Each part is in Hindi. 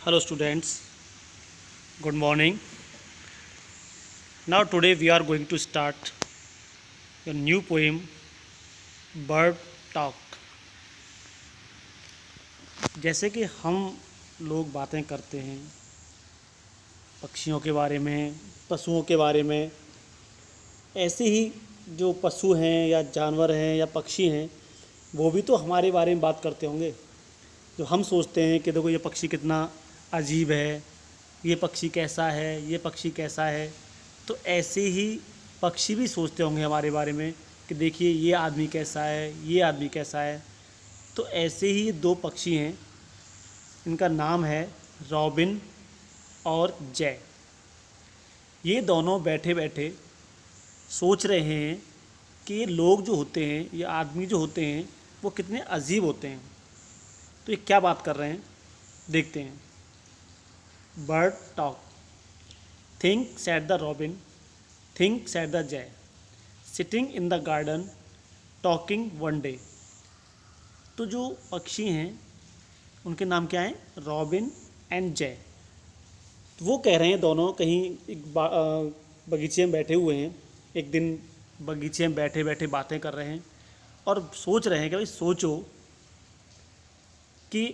Hello students, good morning. Now today we are going to start a new poem, Bird Talk. जैसे कि हम लोग बातें करते हैं पक्षियों के बारे में, पशुओं के बारे में, ऐसे ही जो पशु हैं या जानवर हैं या पक्षी हैं वो भी तो हमारे बारे में बात करते होंगे। जो हम सोचते हैं कि देखो ये पक्षी कितना अजीब है, ये पक्षी कैसा है, ये पक्षी कैसा है, तो ऐसे ही पक्षी भी सोचते होंगे हमारे बारे में कि देखिए ये आदमी कैसा है, ये आदमी कैसा है। तो ऐसे ही दो पक्षी हैं, इनका नाम है रॉबिन और जय। ये दोनों बैठे बैठे सोच रहे हैं कि ये लोग जो होते हैं, ये आदमी जो होते हैं, वो कितने अजीब होते हैं। तो ये क्या बात कर रहे हैं, देखते हैं। Bird talk. Think said the robin, think said the jay, sitting in the garden talking one day. तो जो पक्षी हैं उनके नाम क्या हैं, रॉबिन एंड जय। तो वो कह रहे हैं दोनों कहीं एक बगीचे में बैठे हुए हैं। एक दिन बगीचे में बैठे बैठे बातें कर रहे हैं और सोच रहे हैं कि भाई सोचो कि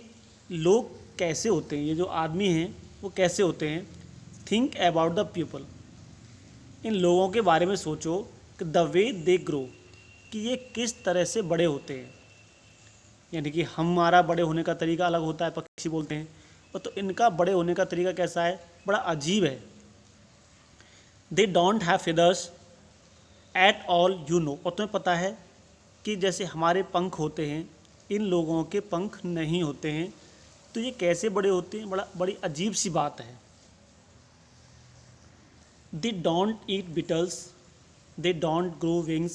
लोग कैसे होते हैं, ये जो आदमी हैं वो कैसे होते हैं। थिंक अबाउट द पीपल, इन लोगों के बारे में सोचो कि द वे दे ग्रो, कि ये किस तरह से बड़े होते हैं। यानी कि हमारा बड़े होने का तरीका अलग होता है, पक्षी बोलते हैं, और तो इनका बड़े होने का तरीका कैसा है, बड़ा अजीब है। They don't have feathers at all you know, और तुम्हें पता है कि जैसे हमारे पंख होते हैं, इन लोगों के पंख नहीं होते हैं। तो ये कैसे बड़े होते हैं, बड़ी अजीब सी बात है। They don't eat Beatles, they don't grow wings,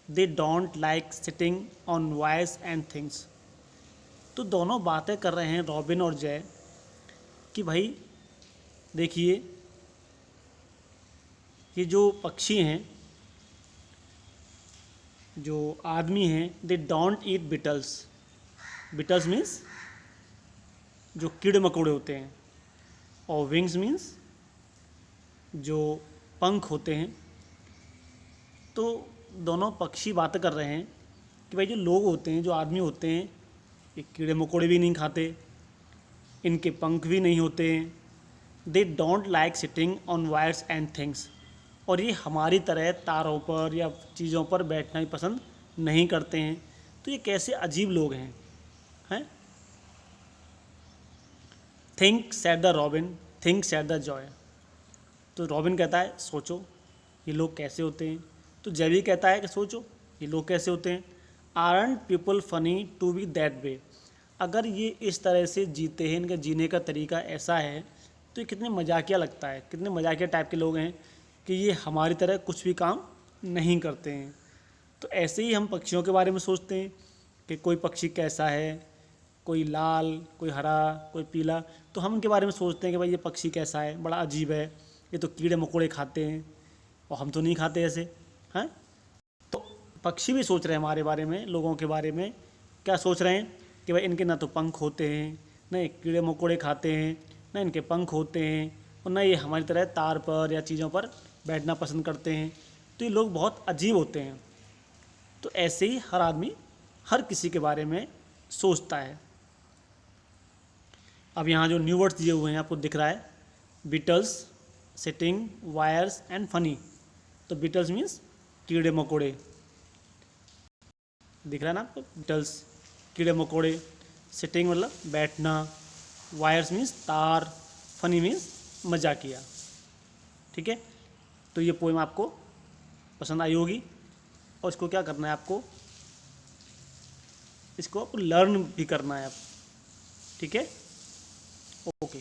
they don't like sitting on wires and things. तो दोनों बातें कर रहे हैं रॉबिन और जय कि भाई देखिए ये जो पक्षी हैं, जो आदमी हैं, they don't eat Beatles. Beatles means जो कीड़े मकोड़े होते हैं, और विंग्स मीन्स जो पंख होते हैं। तो दोनों पक्षी बात कर रहे हैं कि भाई जो लोग होते हैं, जो आदमी होते हैं, ये कीड़े मकोड़े भी नहीं खाते, इनके पंख भी नहीं होते हैं। They don't like sitting on wires and things, और ये हमारी तरह तारों पर या चीज़ों पर बैठना ही पसंद नहीं करते हैं। तो ये कैसे अजीब लोग हैं। Think said the robin, think said the Joy. तो रॉबिन कहता है सोचो ये लोग कैसे होते हैं। तो जय भी कहता है कि सोचो ये लोग कैसे होते हैं। Aren't people funny to be that way, अगर ये इस तरह से जीते हैं, इनका जीने का तरीका ऐसा है, तो ये कितने मजाकिया लगता है, कितने मजाकिया टाइप के लोग हैं कि ये हमारी तरह कुछ भी काम नहीं करते हैं। तो ऐसे ही हम पक्षियों के बारे में सोचते हैं कि कोई पक्षी कैसा है, कोई लाल, कोई हरा, कोई पीला। तो हम उनके बारे में सोचते हैं कि भाई ये पक्षी कैसा है, बड़ा अजीब है, ये तो कीड़े मकोड़े खाते हैं और हम तो नहीं खाते ऐसे हैं। तो पक्षी भी सोच रहे हैं हमारे बारे में, लोगों के बारे में। क्या सोच रहे हैं कि भाई इनके ना तो पंख होते हैं, ना ये कीड़े मकोड़े खाते हैं, ना इनके पंख होते हैं, और ना ये हमारी तरह तार पर या चीज़ों पर बैठना पसंद करते हैं। तो ये लोग बहुत अजीब होते हैं। तो ऐसे ही हर आदमी हर किसी के बारे में सोचता है। अब यहाँ जो न्यू वर्ड्स दिए हुए हैं आपको दिख रहा है, Beatles, sitting, wires and funny. तो बिटल्स मीन्स कीड़े मकोड़े, दिख रहा है ना आपको, बिटल्स कीड़े मकोड़े, सिटिंग मतलब बैठना, वायर्स मीन्स तार, फनी मीन्स मजाकिया। ठीक है। तो ये पोएम आपको पसंद आई होगी, और इसको क्या करना है आपको, इसको आपको लर्न भी करना है आप। ठीक है, ओके।